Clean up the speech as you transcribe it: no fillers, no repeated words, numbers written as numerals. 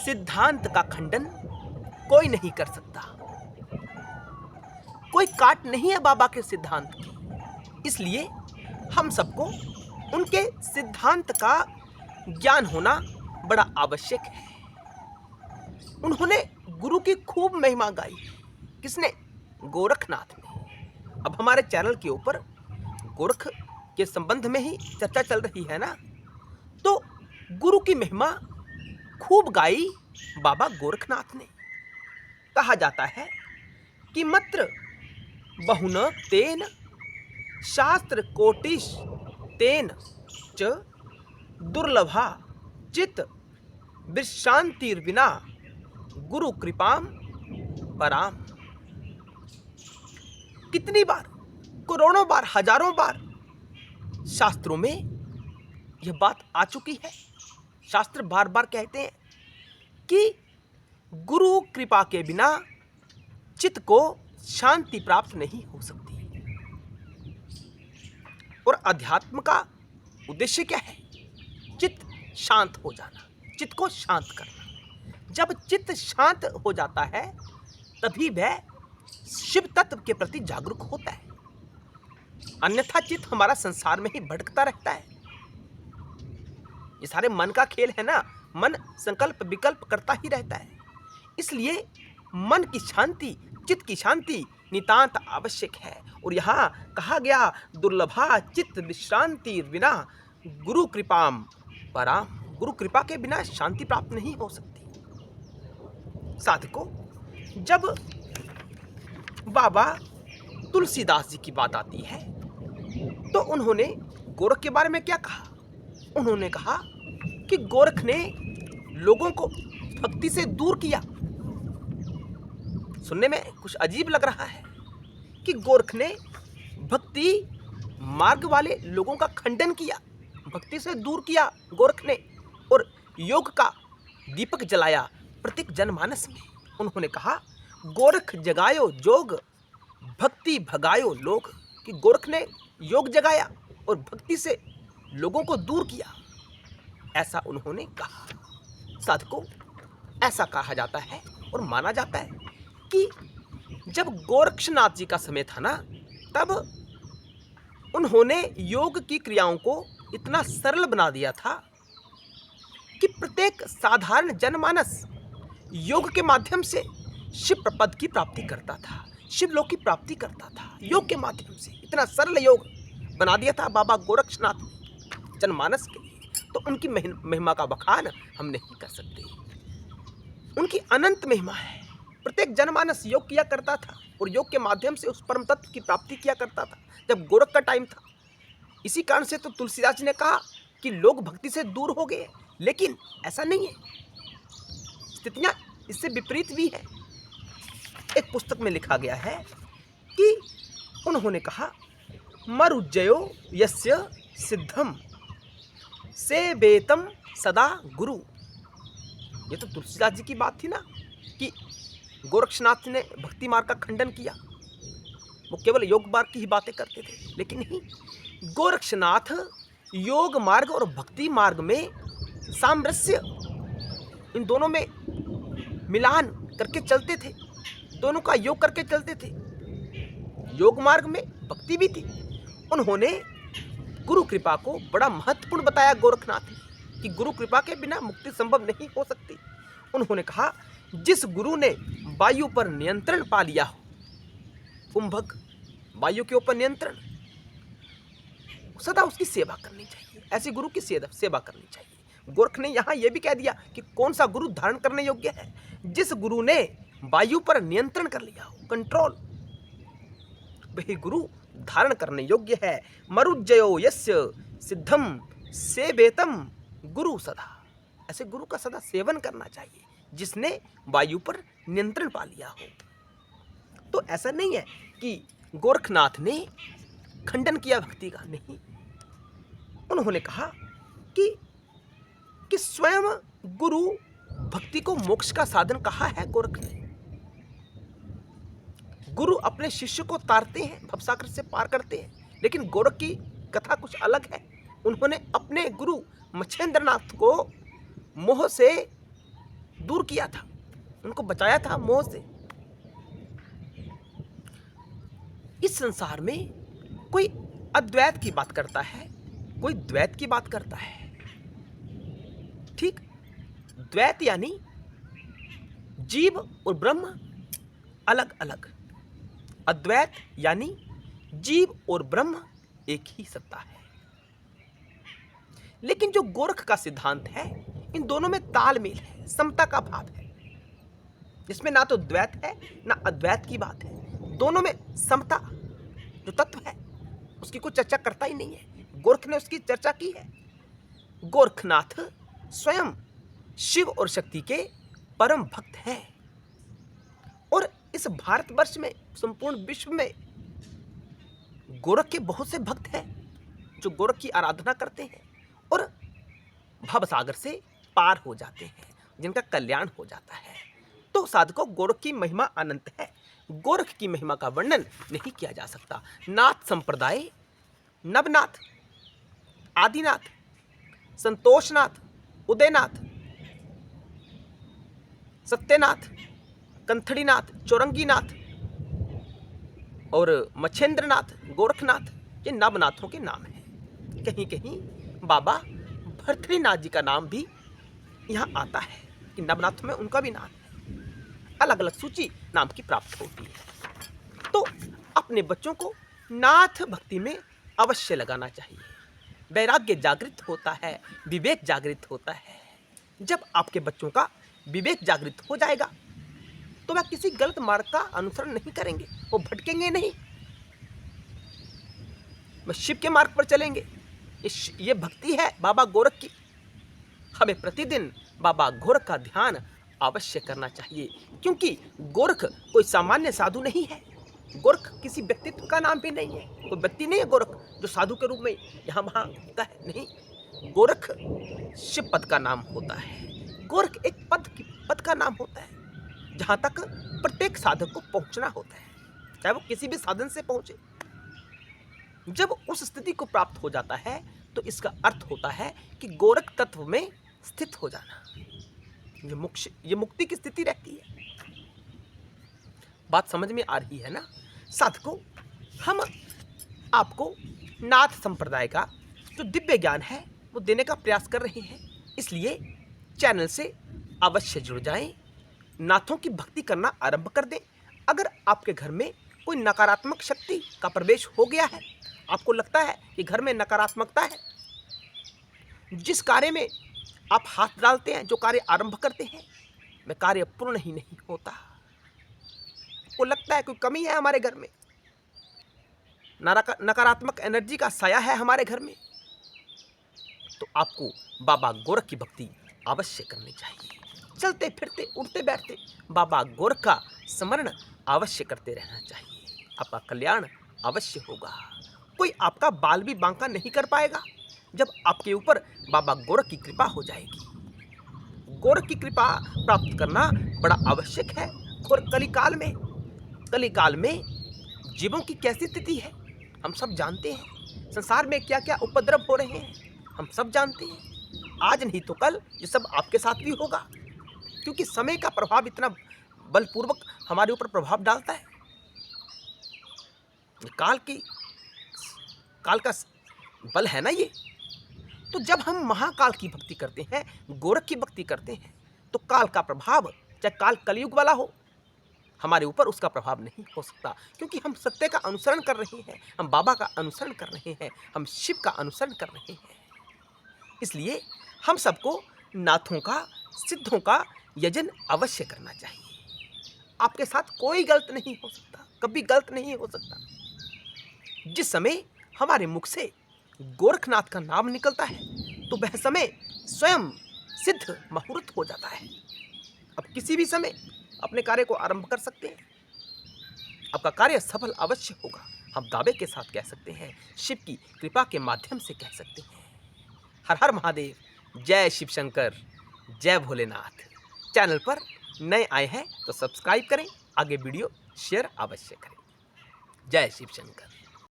सिद्धांत का खंडन कोई नहीं कर सकता। कोई काट नहीं है बाबा के सिद्धांत की। इसलिए हम सबको उनके सिद्धांत का ज्ञान होना बड़ा आवश्यक है। उन्होंने गुरु की खूब महिमा गाई। किसने? गोरखनाथ ने। अब हमारे चैनल के ऊपर गोरख के संबंध में ही चर्चा चल रही है ना, तो गुरु की महिमा खूब गाई बाबा गोरखनाथ ने। कहा जाता है कि मत्र बहुन तेन शास्त्र कोटिश तेन च दुर्लभा चित विश्रांतिर्विना गुरु कृपाम पराम। कितनी बार, करोड़ों बार, हजारों बार शास्त्रों में यह बात आ चुकी है। शास्त्र बार बार कहते हैं कि गुरु कृपा के बिना चित्त को शांति प्राप्त नहीं हो सकती। और अध्यात्म का उद्देश्य क्या है? चित्त शांत हो जाना, चित्त को शांत करना। जब चित्त शांत हो जाता है तभी वह शिव तत्व के प्रति जागरूक होता है। अन्यथा चित्त हमारा संसार में ही भटकता रहता है। ये सारे मन का खेल है ना, मन संकल्प विकल्प करता ही रहता है। इसलिए मन की शांति, चित्त की शांति नितांत आवश्यक है। और यहाँ कहा गया दुर्लभा चित्त विश्रांति बिना गुरु कृपाम पराम। गुरु कृपा के बिना शांति प्राप्त नहीं हो सकती। साधकों, जब बाबा तुलसीदास जी की बात आती है तो उन्होंने गोरख के बारे में क्या कहा? उन्होंने कहा कि गोरख ने लोगों को भक्ति से दूर किया। सुनने में कुछ अजीब लग रहा है कि गोरख ने भक्ति मार्ग वाले लोगों का खंडन किया, भक्ति से दूर किया गोरख ने, और योग का दीपक जलाया प्रत्येक जनमानस में। उन्होंने कहा गोरख जगायो जोग भक्ति भगायो लोग, कि गोरख ने योग जगाया और भक्ति से लोगों को दूर किया, ऐसा उन्होंने कहा। साधकों, ऐसा कहा जाता है और माना जाता है कि जब गोरक्षनाथ जी का समय था ना, तब उन्होंने योग की क्रियाओं को इतना सरल बना दिया था कि प्रत्येक साधारण जनमानस योग के माध्यम से शिव पद की प्राप्ति करता था, शिवलोक की प्राप्ति करता था। योग के माध्यम से इतना सरल योग बना दिया था बाबा गोरक्षनाथ ने जनमानस के लिए। तो उनकी महिमा का बखान हम नहीं कर सकते। उनकी अनंत महिमा है। प्रत्येक जनमानस योग किया करता था और योग के माध्यम से उस परम तत्व की प्राप्ति किया करता था जब गोरख का टाइम था। इसी कारण से तो तुलसीदास जी ने कहा कि लोग भक्ति से दूर हो गए, लेकिन ऐसा नहीं है, स्थितियां इससे विपरीत भी है। एक पुस्तक में लिखा गया है कि उन्होंने कहा मरुज्जयो यस्य सिद्धम सेवेतम सदा गुरु। ये तो तुलसीदास जी की बात थी ना कि गोरक्षनाथ ने भक्ति मार्ग का खंडन किया, वो केवल योग मार्ग की ही बातें करते थे। लेकिन नहीं, गोरक्षनाथ योग मार्ग और भक्ति मार्ग में सामरस्य, इन दोनों में मिलान करके चलते थे, दोनों का योग करके चलते थे। योग मार्ग में भक्ति भी थी। उन्होंने गुरु कृपा को बड़ा महत्वपूर्ण बताया गोरखनाथ ने कि गुरु कृपा के बिना मुक्ति संभव नहीं हो सकती। उन्होंने कहा जिस गुरु ने वायु पर नियंत्रण पा लिया हो, कुंभक वायु के ऊपर नियंत्रण, सदा उसकी सेवा करनी चाहिए। ऐसे गुरु की सेवा करनी चाहिए। गोरख ने यहाँ यह भी कह दिया कि कौन सा गुरु धारण करने योग्य है? जिस गुरु ने वायु पर नियंत्रण कर लिया हो, कंट्रोल, वही गुरु धारण करने योग्य है। मरुज्जयो यस्य सिद्धम सेवेतम गुरु सदा। ऐसे गुरु का सदा सेवन करना चाहिए जिसने वायु पर नियंत्रण पा लिया हो। तो ऐसा नहीं है कि गोरखनाथ ने खंडन किया भक्ति का, नहीं। उन्होंने कहा कि स्वयं गुरु भक्ति को मोक्ष का साधन कहा है गोरख ने। गुरु अपने शिष्य को तारते हैं, भवसागर से पार करते हैं, लेकिन गोरख की कथा कुछ अलग है। उन्होंने अपने गुरु मच्छेंद्रनाथ को मोह से दूर किया था, उनको बचाया था मोह से। इस संसार में कोई अद्वैत की बात करता है, कोई द्वैत की बात करता है। ठीक, द्वैत यानी जीव और ब्रह्म अलग अलग, अद्वैत यानी जीव और ब्रह्म एक ही सत्ता है। लेकिन जो गोरख का सिद्धांत है, इन दोनों में तालमेल है, समता का भाव है, जिसमें ना तो द्वैत है ना अद्वैत की बात है। दोनों में समता जो तत्व है उसकी कोई चर्चा करता ही नहीं है। गोरख ने उसकी चर्चा की है। गोरखनाथ स्वयं शिव और शक्ति के परम भक्त हैं और इस भारतवर्ष में, संपूर्ण विश्व में गोरख के बहुत से भक्त हैं जो गोरख की आराधना करते हैं और भवसागर से पार हो जाते हैं, जिनका कल्याण हो जाता है। तो साधकों, गोरख की महिमा अनंत है। गोरख की महिमा का वर्णन नहीं किया जा सकता। नाथ संप्रदाय, नवनाथ, आदिनाथ, संतोषनाथ, उदयनाथ, सत्यनाथ, कंथड़ीनाथ, चौरंगीनाथ और मच्छेंद्रनाथ, गोरखनाथ, ये नवनाथों के नाम हैं। कहीं कहीं बाबा भर्तृनाथ जी का नाम भी यहाँ आता है कि नवनाथों में उनका भी नाम है। अलग अलग सूची नाम की प्राप्त होती है। तो अपने बच्चों को नाथ भक्ति में अवश्य लगाना चाहिए। वैराग्य जागृत होता है, विवेक जागृत होता है। जब आपके बच्चों का विवेक जागृत हो जाएगा तो वह किसी गलत मार्ग का अनुसरण नहीं करेंगे, वो भटकेंगे नहीं, वह शिव के मार्ग पर चलेंगे। ये भक्ति है बाबा गोरख की। हमें प्रतिदिन बाबा गोरख का ध्यान अवश्य करना चाहिए, क्योंकि गोरख कोई सामान्य साधु नहीं है। गोरख किसी व्यक्तित्व का नाम भी नहीं है, कोई व्यक्ति नहीं है गोरख जो साधु के रूप में यहाँ वहाँ होता है। नहीं, गोरख शिव पद का नाम होता है। गोरख एक पद का नाम होता है जहाँ तक प्रत्येक साधक को पहुँचना होता है, चाहे वो किसी भी साधन से पहुँचे। जब उस स्थिति को प्राप्त हो जाता है तो इसका अर्थ होता है कि गोरख तत्व में स्थित हो जाना। ये मुक्ति की स्थिति रहती है। बात समझ में आ रही है ना साधकों? हम आपको नाथ संप्रदाय का जो दिव्य ज्ञान है वो देने का प्रयास कर रहे हैं, इसलिए चैनल से अवश्य जुड़ जाएं, नाथों की भक्ति करना आरंभ कर दें। अगर आपके घर में कोई नकारात्मक शक्ति का प्रवेश हो गया है, आपको लगता है कि घर में नकारात्मकता है, जिस कार्य में आप हाथ डालते हैं, जो कार्य आरंभ करते हैं, वह कार्य पूर्ण ही नहीं होता। आपको लगता है कोई कमी है हमारे घर में, नकारात्मक एनर्जी का साया है हमारे घर में, तो आपको बाबा गोरख की भक्ति अवश्य करनी चाहिए। चलते फिरते उठते बैठते बाबा गोरख का स्मरण अवश्य करते रहना चाहिए। आपका कल्याण अवश्य होगा। कोई आपका बाल भी बांका नहीं कर पाएगा जब आपके ऊपर बाबा गोरख की कृपा हो जाएगी। गोरख की कृपा प्राप्त करना बड़ा आवश्यक है। और कलिकाल में जीवों की कैसी स्थिति है हम सब जानते हैं। संसार में क्या क्या उपद्रव हो रहे हैं हम सब जानते हैं। आज नहीं तो कल ये सब आपके साथ भी होगा, क्योंकि समय का प्रभाव इतना बलपूर्वक हमारे ऊपर प्रभाव डालता है। काल का बल है ना ये। तो जब हम महाकाल की भक्ति करते हैं, गोरख की भक्ति करते हैं, तो काल का प्रभाव, चाहे काल कलयुग वाला हो, हमारे ऊपर उसका प्रभाव नहीं हो सकता, क्योंकि हम सत्य का अनुसरण कर रहे हैं, हम बाबा का अनुसरण कर रहे हैं, हम शिव का अनुसरण कर रहे हैं। इसलिए हम सबको नाथों का, सिद्धों का यजन अवश्य करना चाहिए। आपके साथ कोई गलत नहीं हो सकता, कभी गलत नहीं हो सकता। जिस समय हमारे मुख से गोरखनाथ का नाम निकलता है तो वह समय स्वयं सिद्ध मुहूर्त हो जाता है। अब किसी भी समय अपने कार्य को आरंभ कर सकते हैं, आपका कार्य सफल अवश्य होगा। हम दावे के साथ कह सकते हैं, शिव की कृपा के माध्यम से कह सकते हैं। हर हर महादेव, जय शिव शंकर, जय भोलेनाथ। चैनल पर नए आए हैं तो सब्सक्राइब करें, आगे वीडियो शेयर अवश्य करें। जय शिव शंकर।